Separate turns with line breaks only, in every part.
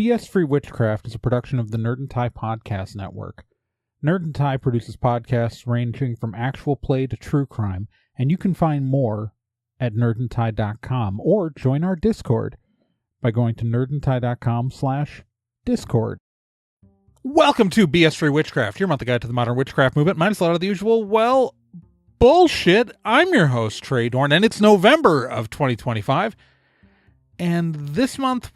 BS-Free Witchcraft is a production of the Nerd and Tie Podcast Network. Nerd and Tie produces podcasts ranging from actual play to true crime, and you can find more at nerdandtie.com or join our Discord by going to nerdandtie.com/Discord. Welcome to BS-Free Witchcraft, your monthly guide to the modern witchcraft movement. Minus a lot of the usual, bullshit. I'm your host, Trey Dorn, and it's November of 2025. And this month,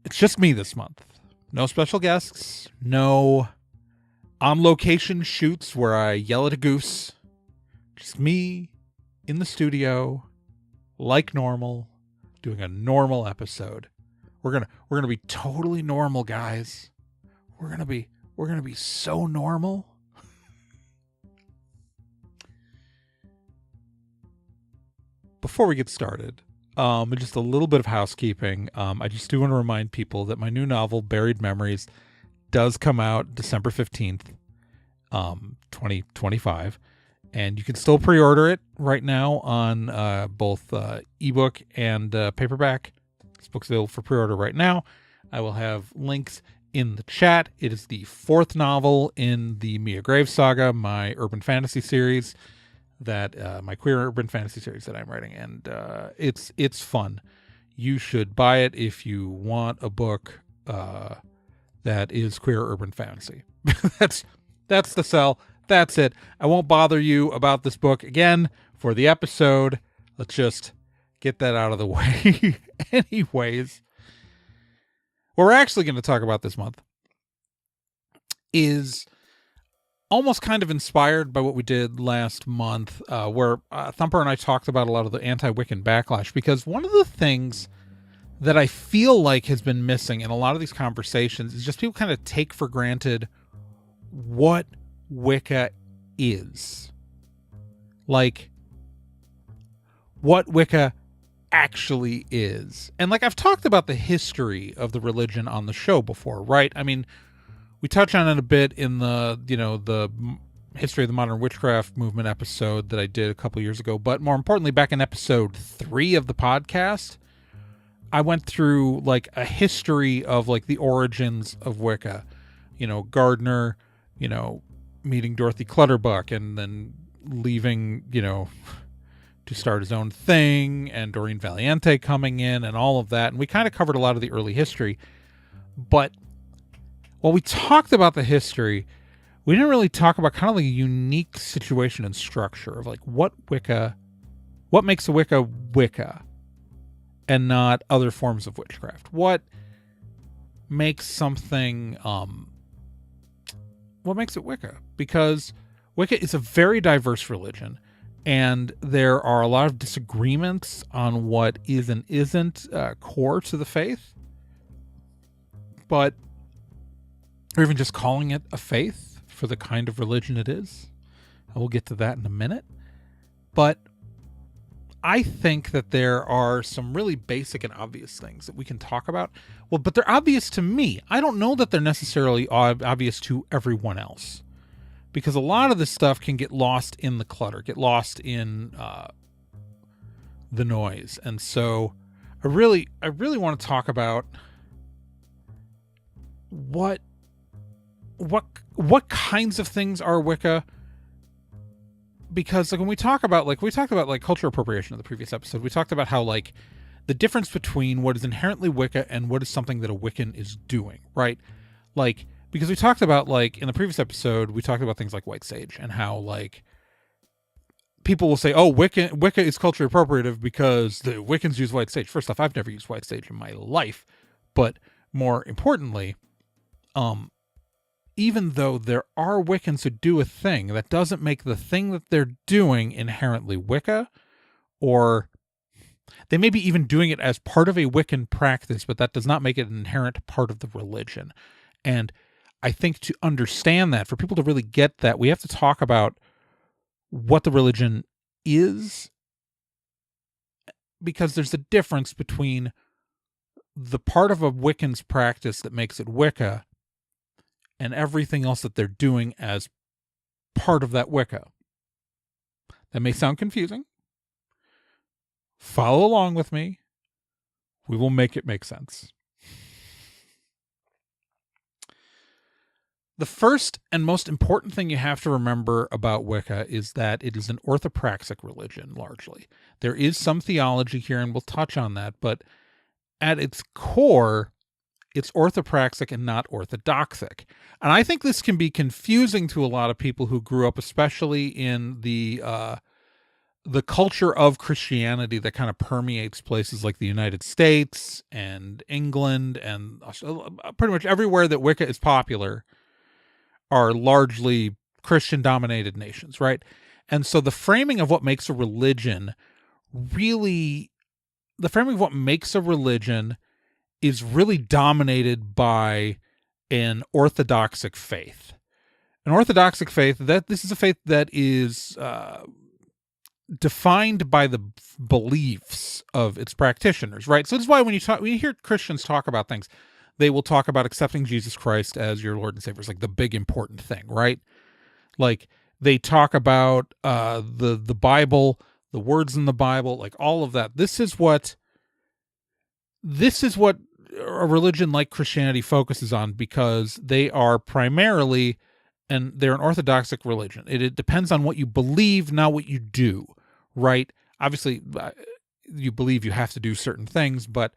it's just me this month. No special guests, no on-location shoots where I yell at a goose. Just me in the studio, like normal, doing a normal episode. We're gonna be totally normal, guys. We're gonna be so normal. Before we get started, just a little bit of housekeeping. I just do want to remind people that my new novel, Buried Memories, does come out December 15th, 2025. And you can still pre-order it right now on both ebook and paperback. This book's available for pre-order right now. I will have links in the chat. It is the fourth novel in the Mia Graves saga, my urban fantasy series. My queer urban fantasy series that I'm writing, and it's fun. You should buy it if you want a book that is queer urban fantasy. that's the sell. That's it. I won't bother you about this book again for the episode. Let's just get that out of the way. Anyways, what we're actually going to talk about this month is almost kind of inspired by what we did last month, where Thumper and I talked about a lot of the anti-Wiccan backlash, because one of the things that I feel like has been missing in a lot of these conversations is just people kind of take for granted what Wicca is. Like, what Wicca actually is. And like, I've talked about the history of the religion on the show before, right? I mean, we touch on it a bit in the history of the modern witchcraft movement episode that I did a couple years ago. But more importantly, back in episode 3 of the podcast, I went through like a history of like the origins of Wicca. Gardner, meeting Dorothy Clutterbuck and then leaving, to start his own thing, and Doreen Valiente coming in and all of that. And we kind of covered a lot of the early history. But while we talked about the history, we didn't really talk about kind of like a unique situation and structure of like what makes a Wicca Wicca and not other forms of witchcraft. What makes something, what makes it Wicca? Because Wicca is a very diverse religion, and there are a lot of disagreements on what is and isn't core to the faith. But or even just calling it a faith for the kind of religion it is. I will get to that in a minute. But I think that there are some really basic and obvious things that we can talk about. Well, but they're obvious to me. I don't know that they're necessarily obvious to everyone else. Because a lot of this stuff can get lost in the clutter, get lost in the noise. And so I really want to talk about what kinds of things are Wicca, because like when we talked about cultural appropriation in the previous episode, we talked about how like the difference between what is inherently Wicca and what is something that a Wiccan is doing, right? Like, because we talked about like in the previous episode, we talked about things like white sage and how like people will say, oh, Wicca is culturally appropriative because the Wiccans use white sage. First off, I've never used white sage in my life, but more importantly, even though there are Wiccans who do a thing, that doesn't make the thing that they're doing inherently Wicca, or they may be even doing it as part of a Wiccan practice, but that does not make it an inherent part of the religion. And I think to understand that, for people to really get that, we have to talk about what the religion is, because there's a difference between the part of a Wiccan's practice that makes it Wicca and everything else that they're doing as part of that Wicca. That may sound confusing. Follow along with me. We will make it make sense. The first and most important thing you have to remember about Wicca is that it is an orthopraxic religion, largely. There is some theology here, and we'll touch on that, but at its core, it's orthopraxic and not orthodoxic. And I think this can be confusing to a lot of people who grew up, especially in the culture of Christianity that kind of permeates places like the United States and England and pretty much everywhere that Wicca is popular are largely Christian-dominated nations, right? And so the framing of what makes a religion is really dominated by an orthodoxic faith. An orthodoxic faith, this is a faith that is defined by the beliefs of its practitioners, right? So this is why when you hear Christians talk about things, they will talk about accepting Jesus Christ as your Lord and Savior. It's like the big important thing, right? Like they talk about the Bible, the words in the Bible, like all of that. This is what a religion like Christianity focuses on, because they are primarily, and they're an orthodoxic religion. It depends on what you believe, not what you do, right? Obviously, you believe you have to do certain things, but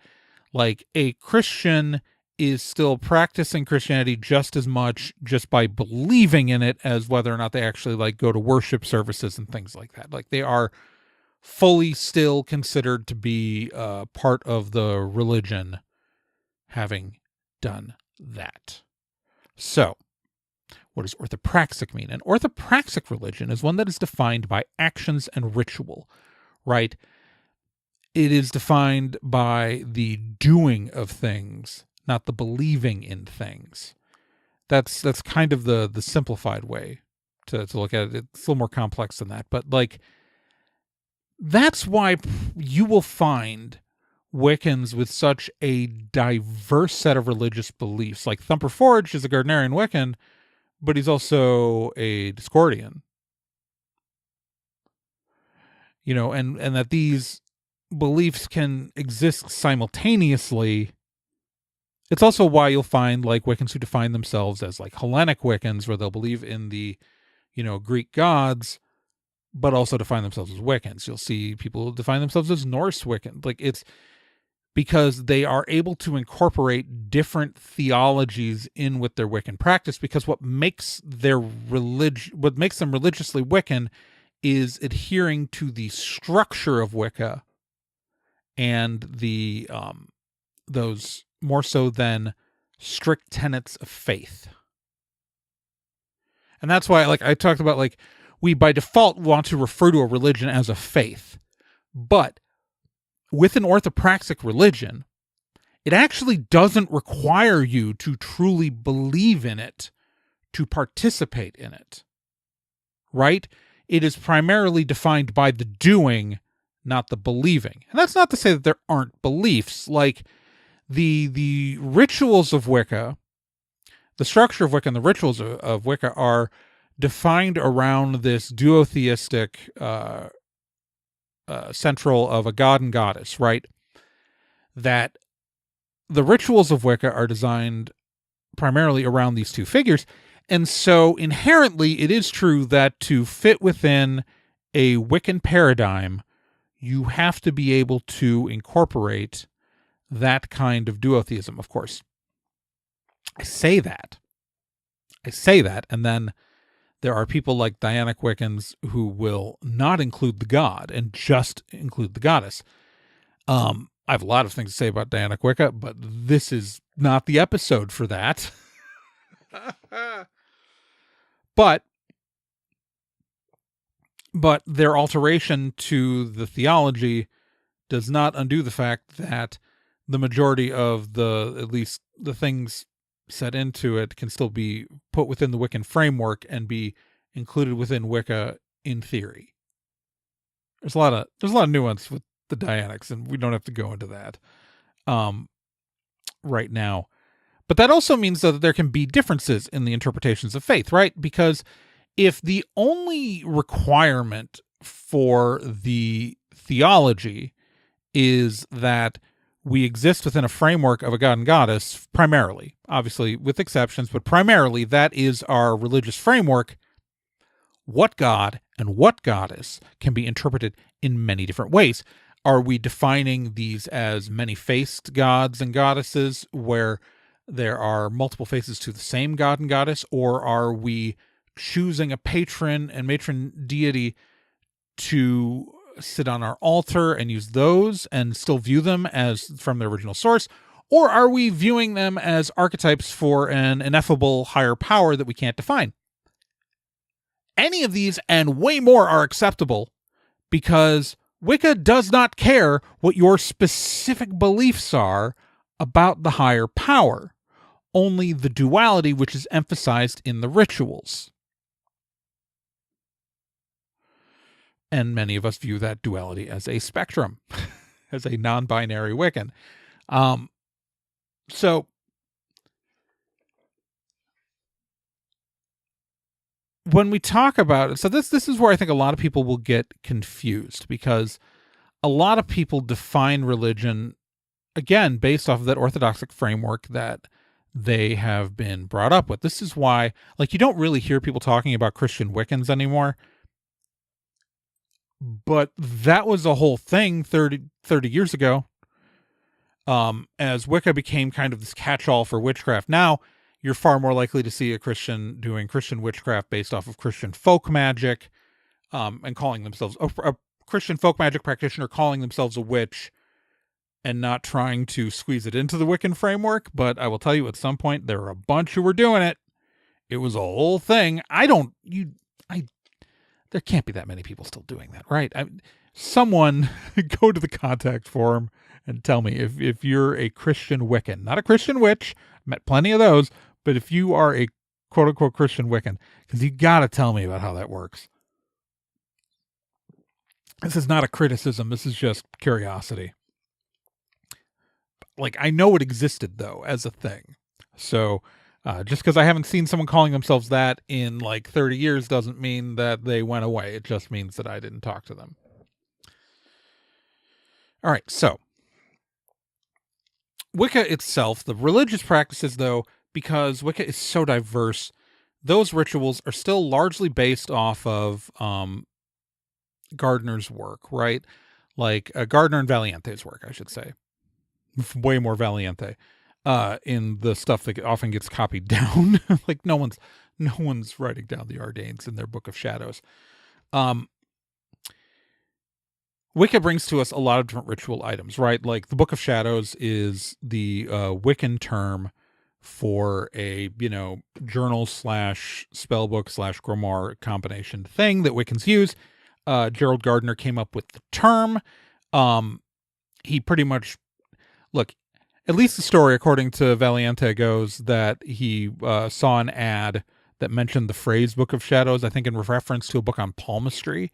like a Christian is still practicing Christianity just as much just by believing in it as whether or not they actually like go to worship services and things like that. Like they are fully still considered to be part of the religion, having done that. So, what does orthopraxic mean? An orthopraxic religion is one that is defined by actions and ritual, right? It is defined by the doing of things, not the believing in things. That's kind of the simplified way to look at it. It's a little more complex than that, but like that's why you will find Wiccans with such a diverse set of religious beliefs. Like Thumper Forge is a Gardnerian Wiccan, but he's also a Discordian. You know, and that these beliefs can exist simultaneously. It's also why you'll find like Wiccans who define themselves as like Hellenic Wiccans, where they'll believe in the, Greek gods, but also define themselves as Wiccans. You'll see people who define themselves as Norse Wiccan. Like it's because they are able to incorporate different theologies in with their Wiccan practice, because what makes them religiously Wiccan is adhering to the structure of Wicca and the those more so than strict tenets of faith. And that's why, like I talked about, like we by default want to refer to a religion as a faith. But with an orthopraxic religion, it actually doesn't require you to truly believe in it to participate in it. Right? It is primarily defined by the doing, not the believing. And that's not to say that there aren't beliefs. Like the rituals of Wicca, the structure of Wicca and the rituals of Wicca are defined around this duotheistic central of a god and goddess, right? That the rituals of Wicca are designed primarily around these two figures. And so inherently, it is true that to fit within a Wiccan paradigm, you have to be able to incorporate that kind of duotheism, of course. I say that, and then there are people like Dianic Wiccans who will not include the god and just include the goddess. I have a lot of things to say about Dianic Wicca, but this is not the episode for that. But their alteration to the theology does not undo the fact that the majority of at least the things set into it can still be put within the Wiccan framework and be included within Wicca in theory. There's a lot of nuance with the Dianics, and we don't have to go into that right now. But that also means that there can be differences in the interpretations of faith, right? Because if the only requirement for the theology is that we exist within a framework of a god and goddess, primarily, obviously with exceptions, but primarily that is our religious framework. What god and what goddess can be interpreted in many different ways. Are we defining these as many-faced gods and goddesses where there are multiple faces to the same god and goddess, or are we choosing a patron and matron deity to sit on our altar and use those and still view them as from their original source? Or are we viewing them as archetypes for an ineffable higher power that we can't define? Any of these and way more are acceptable because Wicca does not care what your specific beliefs are about the higher power, only the duality which is emphasized in the rituals. And many of us view that duality as a spectrum, as a non-binary Wiccan. So when we talk about it, so this is where I think a lot of people will get confused, because a lot of people define religion, again, based off of that orthodoxic framework that they have been brought up with. This is why, like, you don't really hear people talking about Christian Wiccans anymore. But that was a whole thing 30 years ago. As Wicca became kind of this catch-all for witchcraft. Now, you're far more likely to see a Christian doing Christian witchcraft based off of Christian folk magic, and calling themselves a Christian folk magic practitioner, calling themselves a witch, and not trying to squeeze it into the Wiccan framework. But I will tell you, at some point, there were a bunch who were doing it. It was a whole thing. There can't be that many people still doing that, right? Someone go to the contact form and tell me if you're a Christian Wiccan, not a Christian witch. Met plenty of those, but if you are a quote unquote Christian Wiccan, because you got to tell me about how that works. This is not a criticism. This is just curiosity. Like, I know it existed though as a thing. So just because I haven't seen someone calling themselves that in like 30 years doesn't mean that they went away. It just means that I didn't talk to them. All right, so Wicca itself, the religious practices though, because Wicca is so diverse, those rituals are still largely based off of Gardner's work, right? Like Gardner and Valiente's work, I should say. Way more Valiente. In the stuff that often gets copied down. Like no one's writing down the Ardanes in their Book of Shadows. Wicca brings to us a lot of different ritual items, right? Like the Book of Shadows is the Wiccan term for a, journal / spellbook / grimoire combination thing that Wiccans use. Gerald Gardner came up with the term. He pretty much, at least the story, according to Valiente, goes that he saw an ad that mentioned the phrase Book of Shadows, I think in reference to a book on palmistry,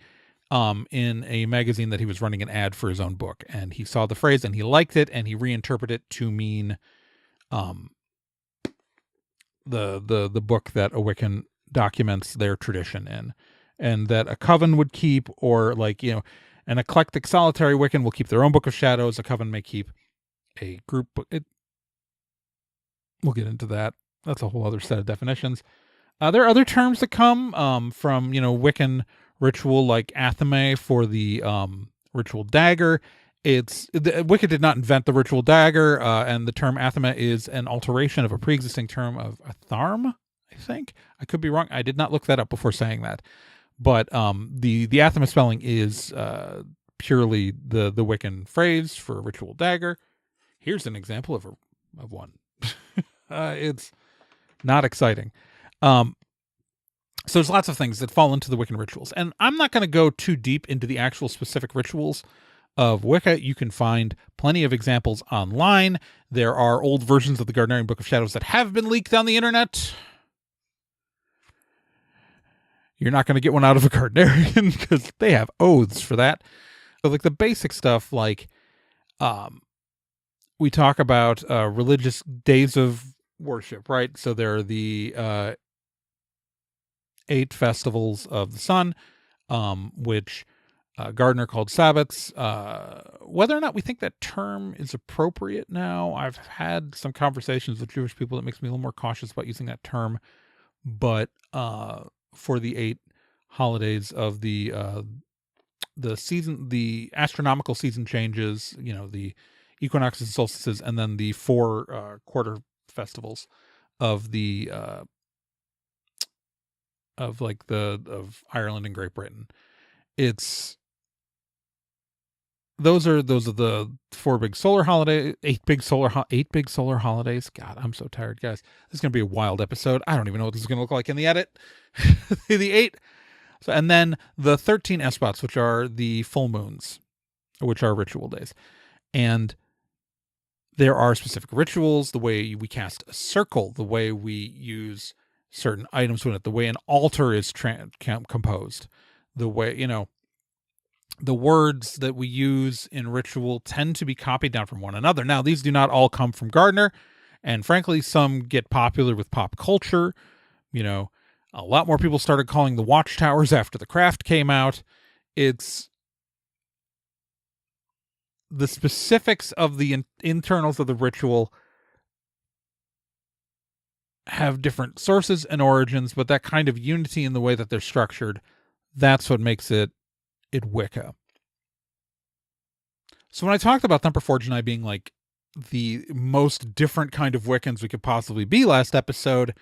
in a magazine that he was running an ad for his own book. And he saw the phrase and he liked it, and he reinterpreted it to mean the book that a Wiccan documents their tradition in. And that a coven would keep, or an eclectic solitary Wiccan will keep their own Book of Shadows. A coven may keep a group. We'll get into that. That's a whole other set of definitions. There are other terms that come from Wiccan ritual, like athame for the ritual dagger. Wicca did not invent the ritual dagger, and the term athame is an alteration of a pre-existing term of atharm, I think. I could be wrong. I did not look that up before saying that. But the athame spelling is purely the Wiccan phrase for a ritual dagger. Here's an example of one. It's not exciting. So there's lots of things that fall into the Wiccan rituals. And I'm not going to go too deep into the actual specific rituals of Wicca. You can find plenty of examples online. There are old versions of the Gardnerian Book of Shadows that have been leaked on the internet. You're not going to get one out of a Gardnerian because they have oaths for that. So like the basic stuff, like we talk about religious days of worship, right? So there are the 8 festivals of the sun, which Gardner called Sabbats. Whether or not we think that term is appropriate now, I've had some conversations with Jewish people that makes me a little more cautious about using that term. But for the 8 holidays of the season, the astronomical season changes, the equinoxes and solstices, and then the 4 quarter festivals of the of Ireland and Great Britain. Those are the 4 big solar holidays, 8 big solar holidays. God, I'm so tired, guys. This is going to be a wild episode. I don't even know what this is going to look like in the edit. The 8. So, and then the 13 Esbats, which are the full moons, which are ritual days. And there are specific rituals, the way we cast a circle, the way we use certain items with it, the way an altar is composed, the way, the words that we use in ritual tend to be copied down from one another. Now, these do not all come from Gardner, and frankly, some get popular with pop culture. A lot more people started calling the watchtowers after the craft came out. It's the specifics of the internals of the ritual have different sources and origins, but that kind of unity in the way that they're structured, that's what makes it Wicca. So when I talked about Thumper Forge and I being like the most different kind of Wiccans we could possibly be last episode,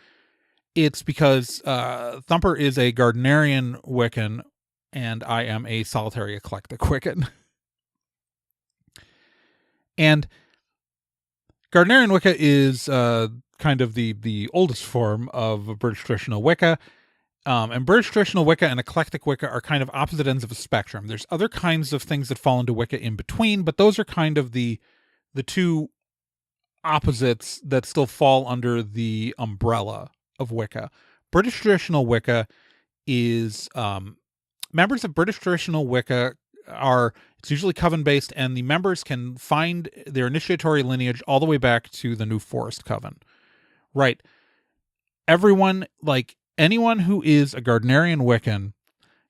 it's because Thumper is a Gardnerian Wiccan and I am a solitary eclectic Wiccan. And Gardnerian Wicca is kind of the oldest form of British traditional Wicca. And British traditional Wicca and eclectic Wicca are kind of opposite ends of a spectrum. There's other kinds of things that fall into Wicca in between, but those are kind of the 2 opposites that still fall under the umbrella of Wicca. British traditional Wicca is members of British traditional Wicca it's usually coven-based, and the members can find their initiatory lineage all the way back to the New Forest Coven. Right. Everyone, anyone who is a Gardnerian Wiccan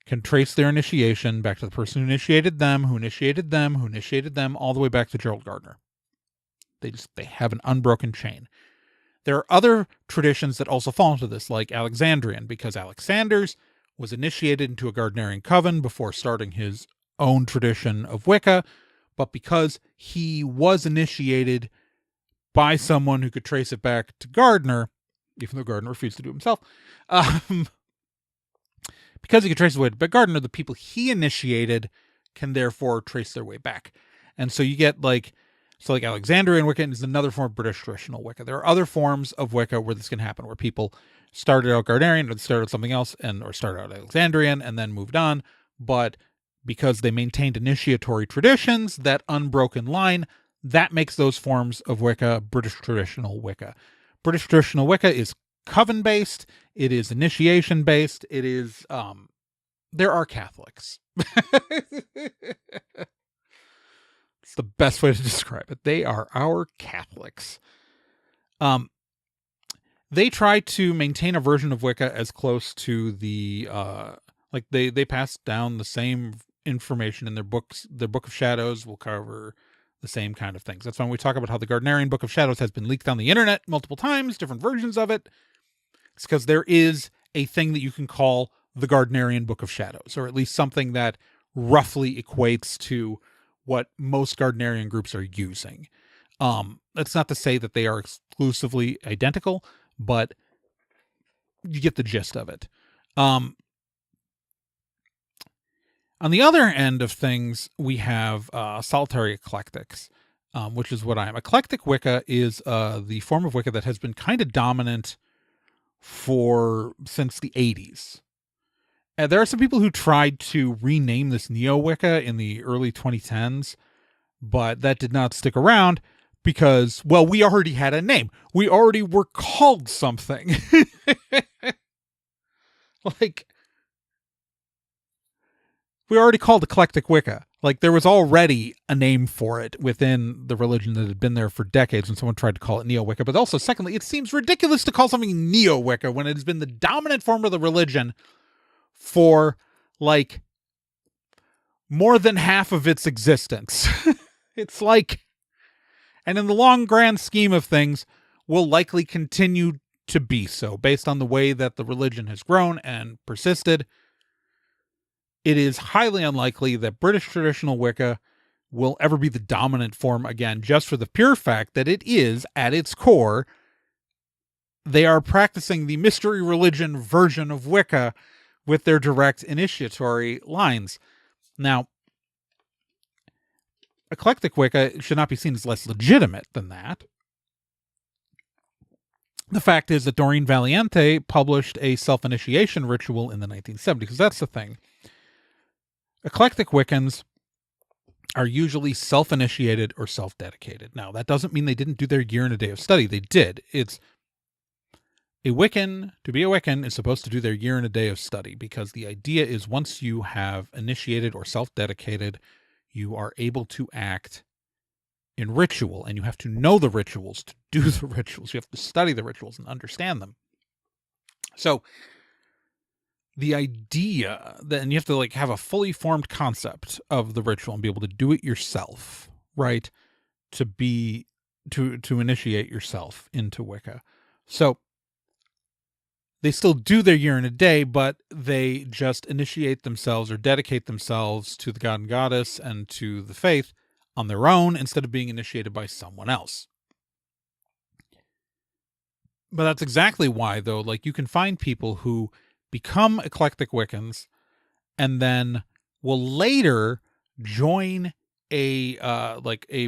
can trace their initiation back to the person who initiated them, who initiated them, who initiated them, all the way back to Gerald Gardner. They have an unbroken chain. There are other traditions that also fall into this, like Alexandrian, because Alexander's was initiated into a Gardnerian coven before starting his own tradition of Wicca, but because he was initiated by someone who could trace it back to Gardner, even though Gardner refused to do it himself, because he could trace his way back to Gardner, the people he initiated can therefore trace their way back. And so you get Alexandrian Wicca is another form of British traditional Wicca. There are other forms of Wicca where this can happen, where people started out Gardnerian or started out something else or started out Alexandrian and then moved on, but because they maintained initiatory traditions, that unbroken line, that makes those forms of Wicca British traditional Wicca. British traditional Wicca is coven-based. It is initiation-based. It is, there are Catholics. It's the best way to describe it. They are our Catholics. They try to maintain a version of Wicca as close to the, they pass down the same information in their books. Their Book of Shadows will cover the same kind of things. That's when we talk about how the Gardnerian Book of Shadows has been leaked on the internet multiple times, different versions of it. It's because there is a thing that you can call the Gardnerian Book of Shadows, or at least something that roughly equates to what most Gardnerian groups are using. That's not to say that they are exclusively identical, but you get the gist of it. On the other end of things, we have solitary eclectics, which is what I am. Eclectic Wicca is the form of Wicca that has been kind of dominant since the 80s. And there are some people who tried to rename this Neo-Wicca in the early 2010s, but that did not stick around because, well, we already had a name. We already were called something. We already called Eclectic Wicca. There was already a name for it within the religion that had been there for decades when someone tried to call it Neo-Wicca. But also, secondly, it seems ridiculous to call something Neo-Wicca when it has been the dominant form of the religion for, more than half of its existence. It's like, and in the long grand scheme of things, will likely continue to be so based on the way that the religion has grown and persisted. It is highly unlikely that British traditional Wicca will ever be the dominant form again, just for the pure fact that it is, at its core, they are practicing the mystery religion version of Wicca with their direct initiatory lines. Now, eclectic Wicca should not be seen as less legitimate than that. The fact is that Doreen Valiente published a self-initiation ritual in the 1970s, because that's the thing. Eclectic Wiccans are usually self-initiated or self-dedicated. Now, that doesn't mean they didn't do their year and a day of study. They did. It's a Wiccan, to be a Wiccan, is supposed to do their year and a day of study, because the idea is once you have initiated or self-dedicated, you are able to act in ritual, and you have to know the rituals to do the rituals. You have to study the rituals and understand them. So the idea that, and you have to like have a fully formed concept of the ritual and be able to do it yourself, right? To initiate yourself into Wicca. So they still do their year and a day, but they just initiate themselves or dedicate themselves to the god and goddess and to the faith on their own instead of being initiated by someone else. But that's exactly why, though, like you can find people who become eclectic Wiccans and then will later join a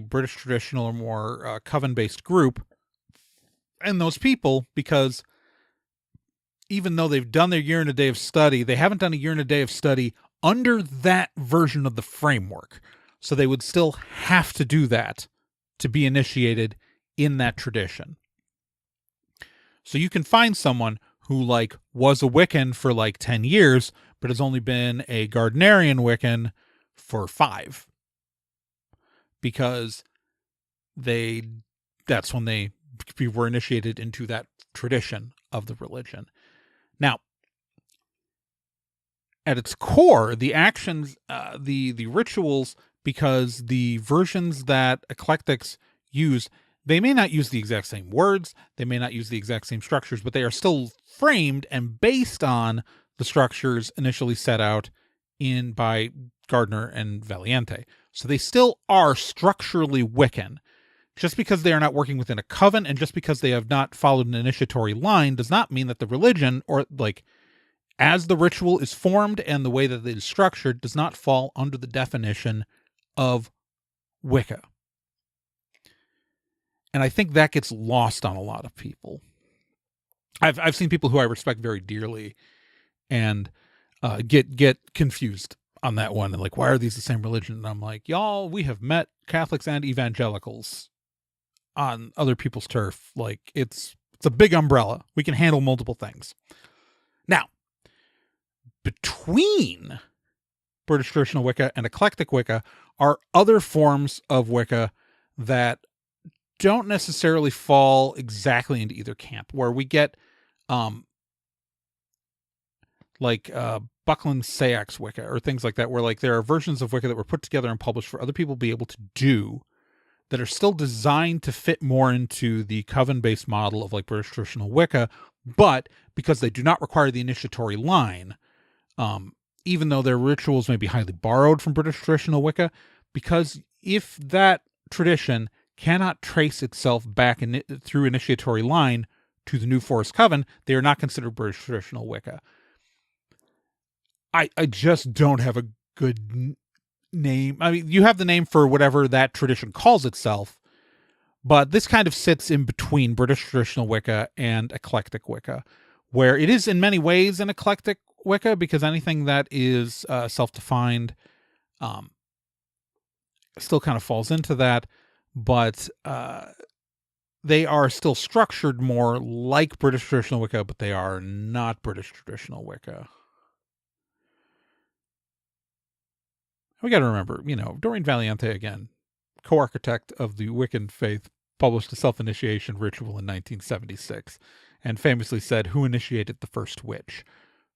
British traditional or more coven-based group. And those people, because even though they've done their year and a day of study, they haven't done a year and a day of study under that version of the framework. So they would still have to do that to be initiated in that tradition. So you can find someone who like was a Wiccan for like 10 years, but has only been a Gardnerian Wiccan for 5. Because that's when they were initiated into that tradition of the religion. Now, at its core, the actions, the rituals, because the versions that eclectics use, they may not use the exact same words, they may not use the exact same structures, but they are still framed and based on the structures initially set out by Gardner and Valiente. So they still are structurally Wiccan. Just because they are not working within a coven and just because they have not followed an initiatory line does not mean that the religion, or like as the ritual is formed and the way that it is structured, does not fall under the definition of Wicca. And I think that gets lost on a lot of people. I've seen people who I respect very dearly and get confused on that one. And like, why are these the same religion? And I'm like, y'all, we have met Catholics and evangelicals on other people's turf. Like it's a big umbrella. We can handle multiple things. Now, between British traditional Wicca and eclectic Wicca are other forms of Wicca that don't necessarily fall exactly into either camp, where we get Buckland Sayax Wicca or things like that, where like there are versions of Wicca that were put together and published for other people to be able to do that are still designed to fit more into the coven-based model of like British traditional Wicca, but because they do not require the initiatory line, even though their rituals may be highly borrowed from British traditional Wicca, because if that tradition cannot trace itself back through initiatory line to the New Forest Coven, they are not considered British traditional Wicca. I just don't have a good name. I mean, you have the name for whatever that tradition calls itself, but this kind of sits in between British traditional Wicca and eclectic Wicca, where it is in many ways an eclectic Wicca, because anything that is self-defined still kind of falls into that, but they are still structured more like British traditional Wicca, but they are not British traditional Wicca. We got to remember, Doreen Valiente, again, co-architect of the Wiccan faith, published a self-initiation ritual in 1976 and famously said, "Who initiated the first witch?"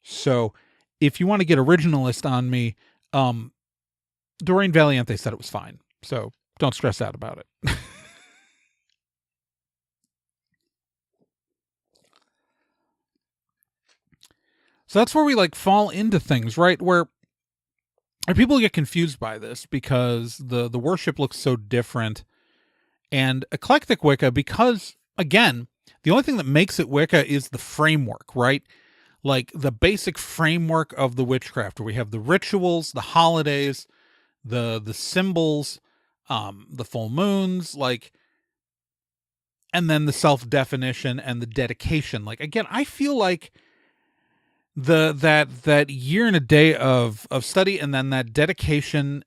So if you want to get originalist on me, Doreen Valiente said it was fine, so don't stress out about it. So that's where we like fall into things, right? Where people get confused by this because the worship looks so different. And eclectic Wicca, because again, the only thing that makes it Wicca is the framework, right? Like the basic framework of the witchcraft, where we have the rituals, the holidays, the symbols, the full moons, like, and then the self-definition and the dedication. Like, again, I feel like that year and a day of study and then that dedication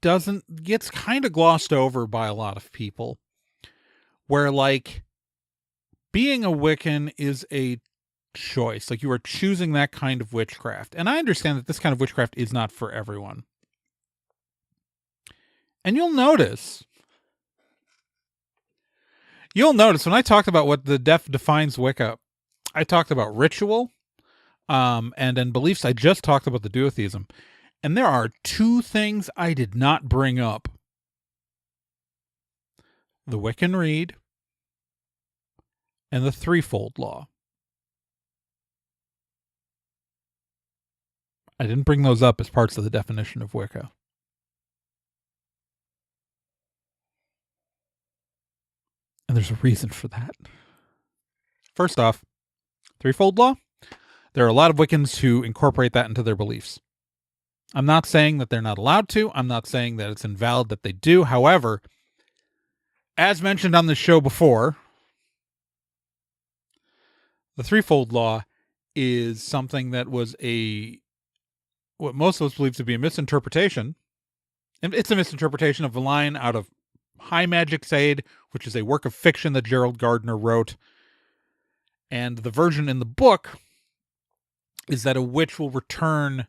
gets kind of glossed over by a lot of people, where like being a Wiccan is a choice. Like, you are choosing that kind of witchcraft. And I understand that this kind of witchcraft is not for everyone. And you'll notice when I talked about what the defines Wicca, I talked about ritual, and then beliefs. I just talked about the duotheism. And there are two things I did not bring up: the Wiccan Rede and the threefold law. I didn't bring those up as parts of the definition of Wicca. And there's a reason for that. First off, threefold law, there are a lot of Wiccans who incorporate that into their beliefs. I'm not saying that they're not allowed to. I'm not saying that it's invalid that they do. However, as mentioned on the show before, the threefold law is something that was what most of us believe to be a misinterpretation. And it's a misinterpretation of a line out of High Magic's Aid, which is a work of fiction that Gerald Gardner wrote. And the version in the book is that a witch will return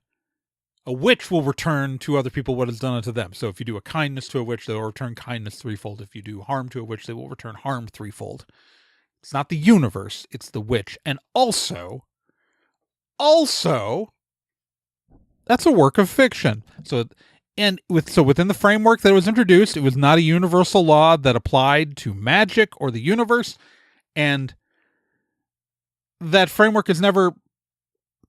to other people what is done unto them. So if you do a kindness to a witch, they will return kindness threefold. If you do harm to a witch, they will return harm threefold. It's not the universe, it's the witch. And also, that's a work of fiction. So within the framework that was introduced, it was not a universal law that applied to magic or the universe. And that framework is never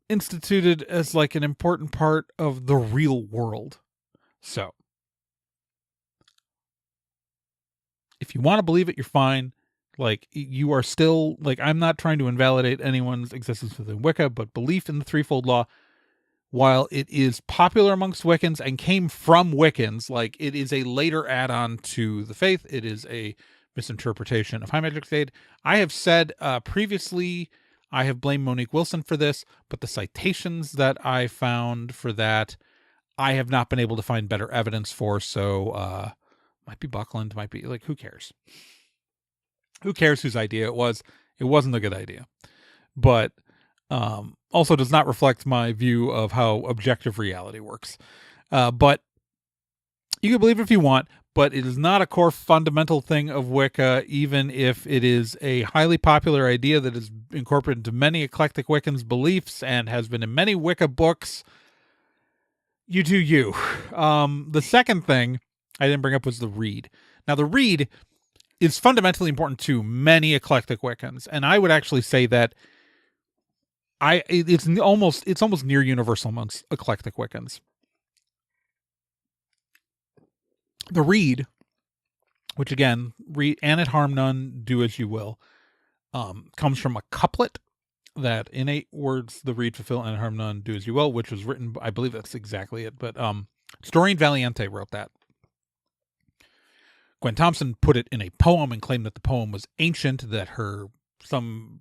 instituted as like an important part of the real world. So if you want to believe it, you're fine. Like, you are still, like, I'm not trying to invalidate anyone's existence within Wicca, but belief in the threefold law, while it is popular amongst Wiccans and came from Wiccans, like, it is a later add-on to the faith. It is a misinterpretation of High Magic's Aid. I have said previously, I have blamed Monique Wilson for this, but the citations that I found for that, I have not been able to find better evidence for. So, might be Buckland, might be, like, who cares? Who cares whose idea it was? It wasn't a good idea. But also does not reflect my view of how objective reality works. But you can believe it if you want, but it is not a core fundamental thing of Wicca, even if it is a highly popular idea that is incorporated into many eclectic Wiccans' beliefs and has been in many Wicca books. You do you. The second thing I didn't bring up was the Rede. Now, the Rede is fundamentally important to many eclectic Wiccans, and I would actually say that it's almost near universal amongst eclectic Wiccans. The Rede, which again, read and it harm none, do as you will, comes from a couplet that in 8 words, the Rede fulfill and harm none, do as you will, which was written, I believe that's exactly it, but Doreen Valiente wrote that. Gwen Thompson put it in a poem and claimed that the poem was ancient, that some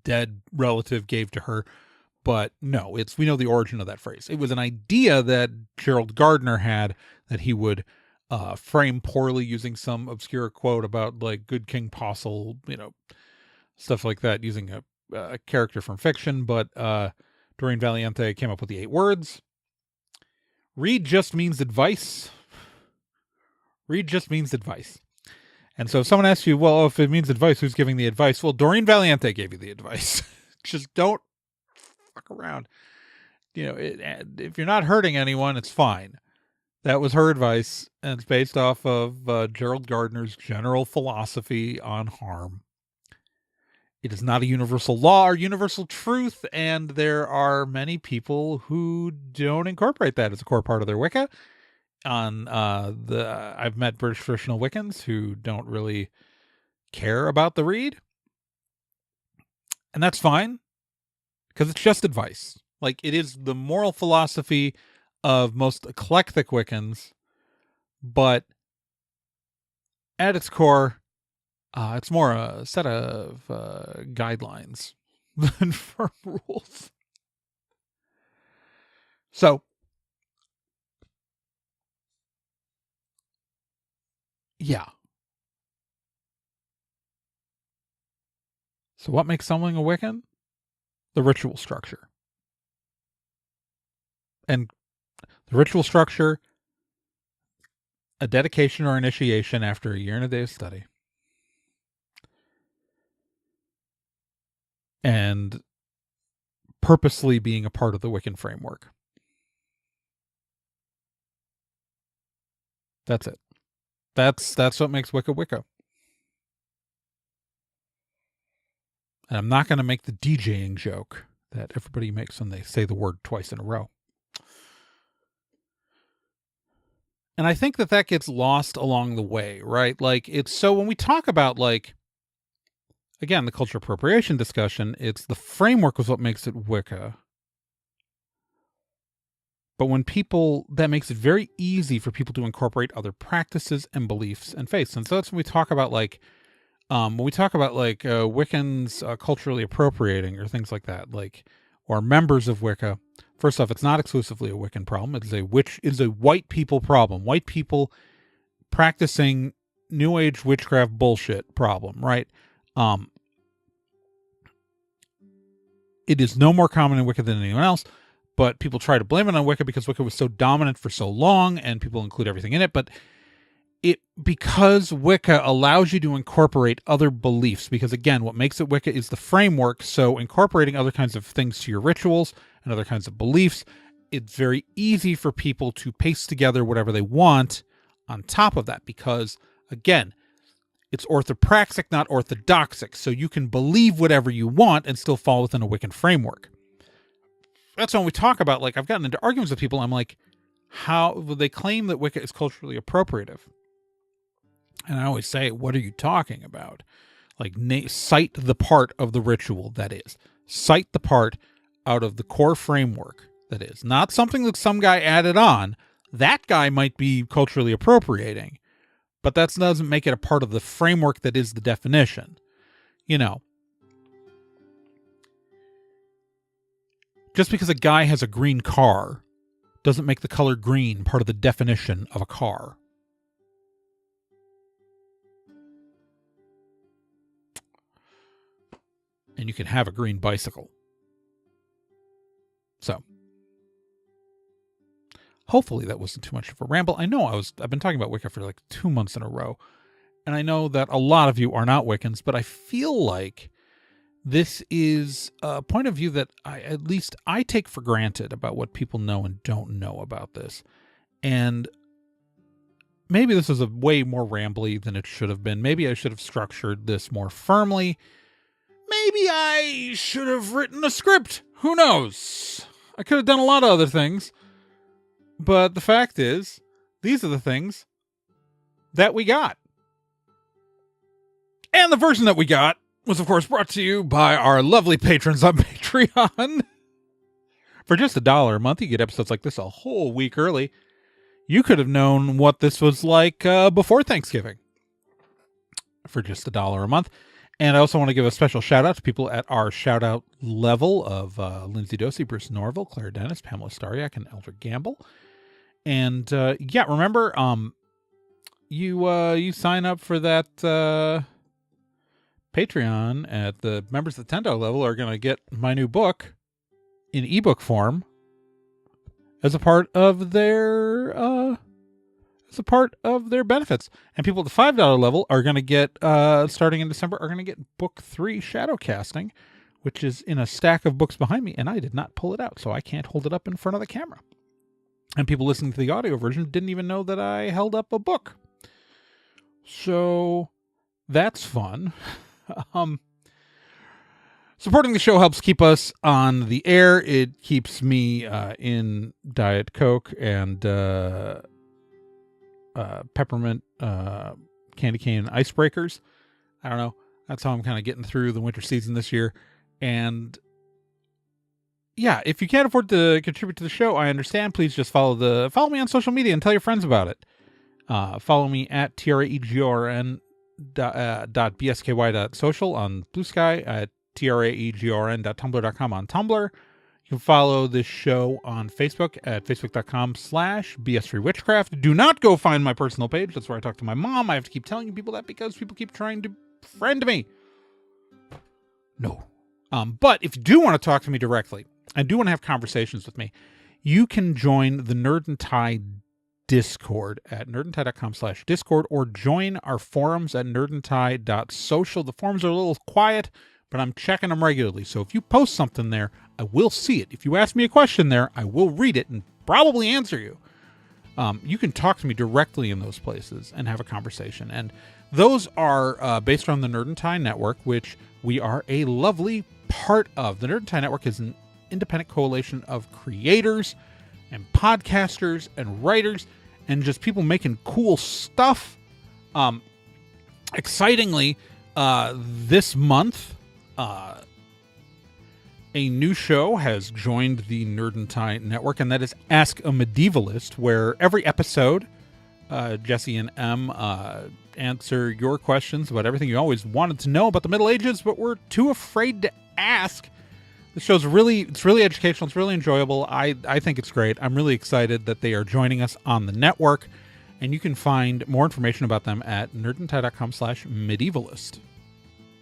dead relative gave to her. But no, we know the origin of that phrase. It was an idea that Gerald Gardner had, that he would frame poorly using some obscure quote about, like, good King Postle, stuff like that, using a character from fiction. But Doreen Valiente came up with the 8 words. Rede just means advice. Rede just means advice. And so if someone asks you, well, if it means advice, who's giving the advice? Well, Doreen Valiente gave you the advice. Just don't fuck around. If you're not hurting anyone, it's fine. That was her advice, and it's based off of Gerald Gardner's general philosophy on harm. It is not a universal law or universal truth, and there are many people who don't incorporate that as a core part of their Wicca. I've met British traditional Wiccans who don't really care about the read, and that's fine because it's just advice. Like, it is the moral philosophy of most eclectic Wiccans, but at its core, it's more a set of guidelines than firm rules. So, yeah. So what makes someone a Wiccan? The ritual structure. And the ritual structure, a dedication or initiation after a year and a day of study. And purposely being a part of the Wiccan framework. That's it. That's what makes Wicca Wicca. And I'm not going to make the DJing joke that everybody makes when they say the word twice in a row. And I think that gets lost along the way, right? Like, it's so when we talk about, like, again, the cultural appropriation discussion, it's the framework was what makes it Wicca. But when that makes it very easy for people to incorporate other practices and beliefs and faiths. And so that's when we talk about, like, Wiccans culturally appropriating or things like that, like, or members of Wicca. First off, it's not exclusively a Wiccan problem. It is a white people problem. White people practicing New Age witchcraft bullshit problem, right? It is no more common in Wicca than anyone else, but people try to blame it on Wicca because Wicca was so dominant for so long, and people include everything in it. But because Wicca allows you to incorporate other beliefs, because again, what makes it Wicca is the framework. So incorporating other kinds of things to your rituals and other kinds of beliefs, it's very easy for people to paste together whatever they want on top of that, because again, it's orthopraxic, not orthodoxic. So you can believe whatever you want and still fall within a Wiccan framework. That's when we talk about, like, I've gotten into arguments with people. I'm like, how they claim that Wicca is culturally appropriative? And I always say, what are you talking about? Like, cite the part of the ritual that is. Cite the part out of the core framework that is. Not something that some guy added on. That guy might be culturally appropriating, but that doesn't make it a part of the framework that is the definition. You know, just because a guy has a green car doesn't make the color green part of the definition of a car. And you can have a green bicycle. So, hopefully that wasn't too much of a ramble. I know I've been talking about Wicca for like 2 months in a row. And I know that a lot of you are not Wiccans, but I feel like this is a point of view that at least I take for granted about what people know and don't know about this. And maybe this is a way more rambly than it should have been. Maybe I should have structured this more firmly. Maybe I should have written a script. Who knows? I could have done a lot of other things. But the fact is, these are the things that we got. And the version that we got was, of course, brought to you by our lovely patrons on Patreon. For just $1 a month, you get episodes like this a whole week early. You could have known what this was like before Thanksgiving. For just $1 a month. And I also want to give a special shout out to people at our shout out level of Lindsay Dosey, Bruce Norville, Claire Dennis, Pamela Stariak, and Eldrick Gamble. And yeah, remember, you sign up for that Patreon at the members of the $10 level are going to get my new book in ebook form as a part of their benefits. And people at the $5 level are going to get, starting in December, are going to get book 3 Shadow Casting, which is in a stack of books behind me, and I did not pull it out, so I can't hold it up in front of the camera. And people listening to the audio version didn't even know that I held up a book. So that's fun. Supporting the show helps keep us on the air. It keeps me in Diet Coke and peppermint candy cane icebreakers. I don't know. That's how I'm kind of getting through the winter season this year. And yeah, if you can't afford to contribute to the show, I understand. Please just follow me on social media and tell your friends about it. Follow me at traegorn.bsky.social on Blue Sky, at traegorn.tumblr.com on Tumblr. You can follow this show on Facebook at facebook.com/bsfreewitchcraft. Do not go find my personal page. That's where I talk to my mom. I have to keep telling people that because people keep trying to friend me. No. But if you do want to talk to me directly and do want to have conversations with me, you can join the Nerd and Tie Discord at nerdandtie.com/discord, or join our forums at nerdandtie.social. The forums are a little quiet, but I'm checking them regularly. So if you post something there, I will see it. If you ask me a question there, I will read it and probably answer you. You can talk to me directly in those places and have a conversation. And those are based on the Nerd and Tie Network, which we are a lovely part of. The Nerd and Tie Network is an independent coalition of creators and podcasters and writers and just people making cool stuff. Excitingly, this month, a new show has joined the Nerd and Tie Network, and that is Ask a Medievalist, where every episode, Jesse and Em answer your questions about everything you always wanted to know about the Middle Ages, but were too afraid to ask. The show's really educational. It's really enjoyable. I think it's great. I'm really excited that they are joining us on the network, and you can find more information about them at nerdandtie.com/medievalist.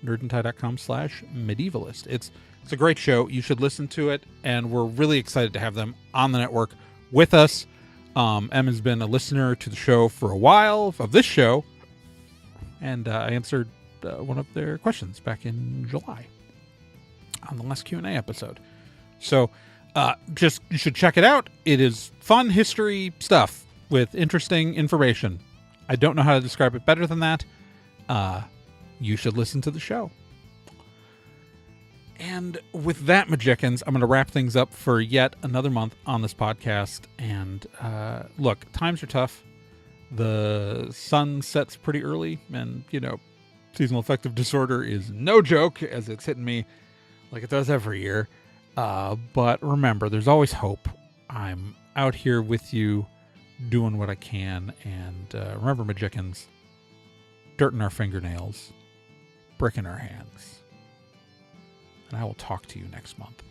nerdandtie.com/medievalist. It's a great show. You should listen to it, and we're really excited to have them on the network with us. Em has been a listener to the show for a while, of this show, and I answered one of their questions back in July on the last Q&A episode. So you should check it out. It is fun history stuff with interesting information. I don't know how to describe it better than that. You should listen to the show. And with that, Magicians, I'm going to wrap things up for yet another month on this podcast. And look, times are tough. The sun sets pretty early, and, seasonal affective disorder is no joke, as it's hitting me like it does every year. But remember, there's always hope. I'm out here with you doing what I can. And remember, Magicians, dirt in our fingernails, brick in our hands. And I will talk to you next month.